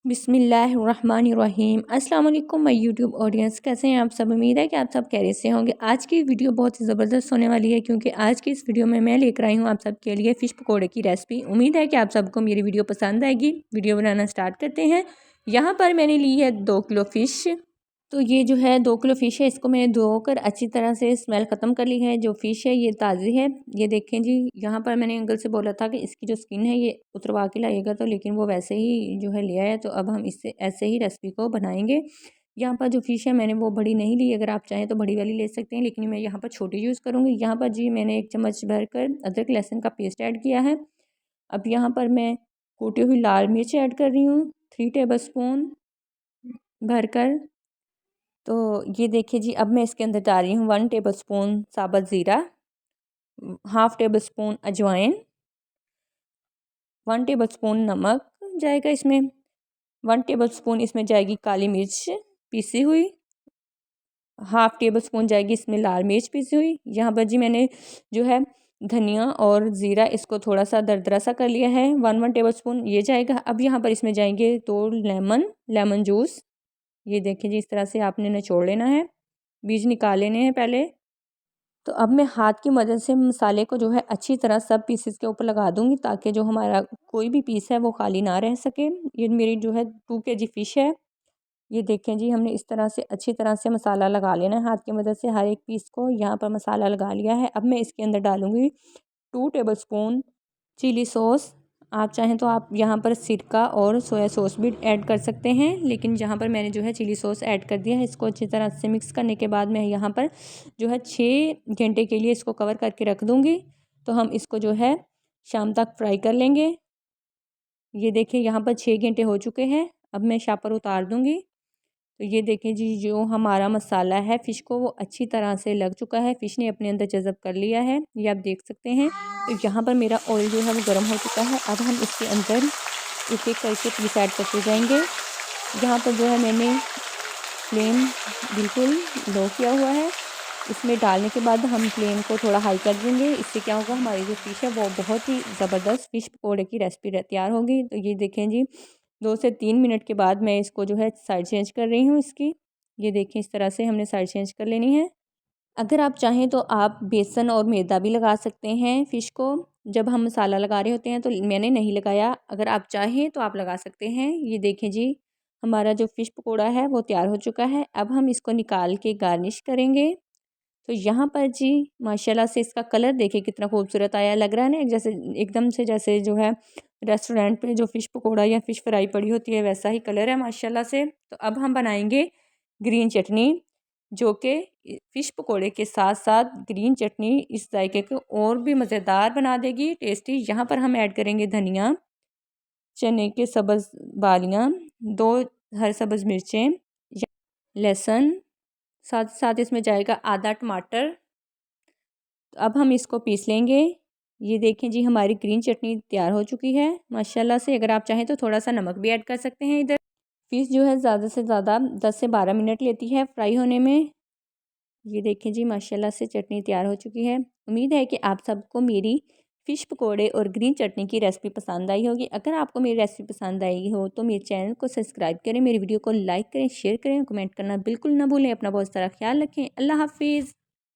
बिस्मिल्लाहिर्रहमानिर्रहीम। अस्सलाम वालेकुम माय यूट्यूब ऑडियंस, कैसे हैं आप सब। उम्मीद है कि आप सब खैरियत से होंगे। आज की वीडियो बहुत ही ज़बरदस्त होने वाली है क्योंकि आज की इस वीडियो में मैं लेकर आई हूँ आप सब के लिए फ़िश पकौड़े की रेसिपी। उम्मीद है कि आप सबको मेरी वीडियो पसंद आएगी। वीडियो बनाना स्टार्ट करते हैं। यहाँ पर मैंने ली है 2 किलो फ़िश। तो ये जो है 2 किलो फ़िश है, इसको मैंने धोकर अच्छी तरह से स्मेल ख़त्म कर ली है। जो फ़िश है ये ताज़ी है। ये देखें जी, यहाँ पर मैंने अंकल से बोला था कि इसकी जो स्किन है ये उतरवा के लाइएगा, तो लेकिन वो वैसे ही जो है ले आया। तो अब हम इससे ऐसे ही रेसिपी को बनाएंगे। यहाँ पर जो फ़िश है मैंने वो बड़ी नहीं ली, अगर आप चाहें तो बड़ी वाली ले सकते हैं, लेकिन मैं यहाँ पर छोटी यूज़ करूँगी। यहाँ पर जी मैंने 1 चम्मच भर कर अदरक लहसुन का पेस्ट ऐड किया है। अब यहाँ पर मैं कूटी हुई लाल मिर्च ऐड कर रही हूँ 3 टेबल स्पून भर कर। तो ये देखिए जी, अब मैं इसके अंदर डाल रही हूँ 1 टेबल स्पून साबुत ज़ीरा, हाफ़ टेबल स्पून अजवाइन, 1 टेबल स्पून नमक जाएगा इसमें, 1 टेबल स्पून इसमें जाएगी काली मिर्च पीसी हुई, हाफ़ टेबल स्पून जाएगी इसमें लाल मिर्च पीसी हुई। यहाँ पर जी मैंने जो है धनिया और ज़ीरा इसको थोड़ा सा दरदरा सा कर लिया है, 1 टेबल स्पून ये जाएगा। अब यहाँ पर इसमें जाएंगे 2 लेमन जूस। ये देखिए जी, इस तरह से आपने निचोड़ लेना है, बीज निकाल लेने हैं पहले। तो अब मैं हाथ की मदद से मसाले को जो है अच्छी तरह सब पीसेस के ऊपर लगा दूंगी, ताकि जो हमारा कोई भी पीस है वो खाली ना रह सके। ये मेरी जो है 2 केजी फ़िश है। ये देखें जी, हमने इस तरह से अच्छी तरह से मसाला लगा लेना है हाथ की मदद से। हर एक पीस को यहाँ पर मसाला लगा लिया है। अब मैं इसके अंदर डालूँगी 2 टेबल स्पून चिली सॉस। आप चाहें तो आप यहाँ पर सिरका और सोया सॉस भी ऐड कर सकते हैं, लेकिन यहाँ पर मैंने जो है चिली सॉस ऐड कर दिया है। इसको अच्छी तरह से मिक्स करने के बाद मैं यहाँ पर जो है 6 घंटे के लिए इसको कवर करके रख दूँगी। तो हम इसको जो है शाम तक फ्राई कर लेंगे। ये देखिए यहाँ पर 6 घंटे हो चुके हैं। अब मैं शापर उतार दूँगी। तो ये देखें जी, जो हमारा मसाला है फ़िश को वो अच्छी तरह से लग चुका है, फ़िश ने अपने अंदर जज़ब कर लिया है, ये आप देख सकते हैं। तो यहाँ पर मेरा ऑयल जो है वो गर्म हो चुका है। अब हम इसके अंदर एक एक करके पीस ऐड करते जाएंगे। यहाँ पर जो है मैंने फ्लेम बिल्कुल लो किया हुआ है। इसमें डालने के बाद हम फ्लेम को थोड़ा हाई कर देंगे। इससे क्या होगा, हमारी जो फ़िश है वो बहुत ही ज़बरदस्त फ़िश पकौड़े की रेसिपी तैयार होगी। तो ये देखें जी, 2 से 3 मिनट के बाद मैं इसको जो है साइड चेंज कर रही हूँ इसकी। ये देखें, इस तरह से हमने साइड चेंज कर लेनी है। अगर आप चाहें तो आप बेसन और मैदा भी लगा सकते हैं फ़िश को। जब हम मसाला लगा रहे होते हैं तो मैंने नहीं लगाया, अगर आप चाहें तो आप लगा सकते हैं। ये देखें जी, हमारा जो फ़िश पकौड़ा है वो तैयार हो चुका है। अब हम इसको निकाल के गार्निश करेंगे। तो यहाँ पर जी माशाल्लाह से इसका कलर देखिए कितना खूबसूरत आया, लग रहा है ना जैसे एकदम से जैसे जो है रेस्टोरेंट पे जो फ़िश पकोड़ा या फ़िश फ्राई पड़ी होती है वैसा ही कलर है माशाल्लाह से। तो अब हम बनाएंगे ग्रीन चटनी, जो कि फ़िश पकोड़े के साथ साथ ग्रीन चटनी इस जायके को और भी मज़ेदार बना देगी, टेस्टी। यहाँ पर हम ऐड करेंगे धनिया, चने के सब्ज़ बालियाँ, 2 हरी सब्ज़ मिर्चें, लहसुन, साथ साथ इसमें जाएगा आधा टमाटर। तो अब हम इसको पीस लेंगे। ये देखें जी, हमारी ग्रीन चटनी तैयार हो चुकी है माशाल्लाह से। अगर आप चाहें तो थोड़ा सा नमक भी ऐड कर सकते हैं इधर। फ़िश जो है ज़्यादा से ज़्यादा 10 से 12 मिनट लेती है फ्राई होने में। ये देखें जी, माशाल्लाह से चटनी तैयार हो चुकी है। उम्मीद है कि आप सबको मेरी फ़िश पकोड़े और ग्रीन चटनी की रेसिपी पसंद आई होगी। अगर आपको मेरी रेसिपी पसंद आई हो तो मेरे चैनल को सब्सक्राइब करें, मेरी वीडियो को लाइक करें, शेयर करें, कमेंट करना बिल्कुल ना भूलें। अपना बहुत सारा ख्याल रखें। अल्लाह हाफिज़।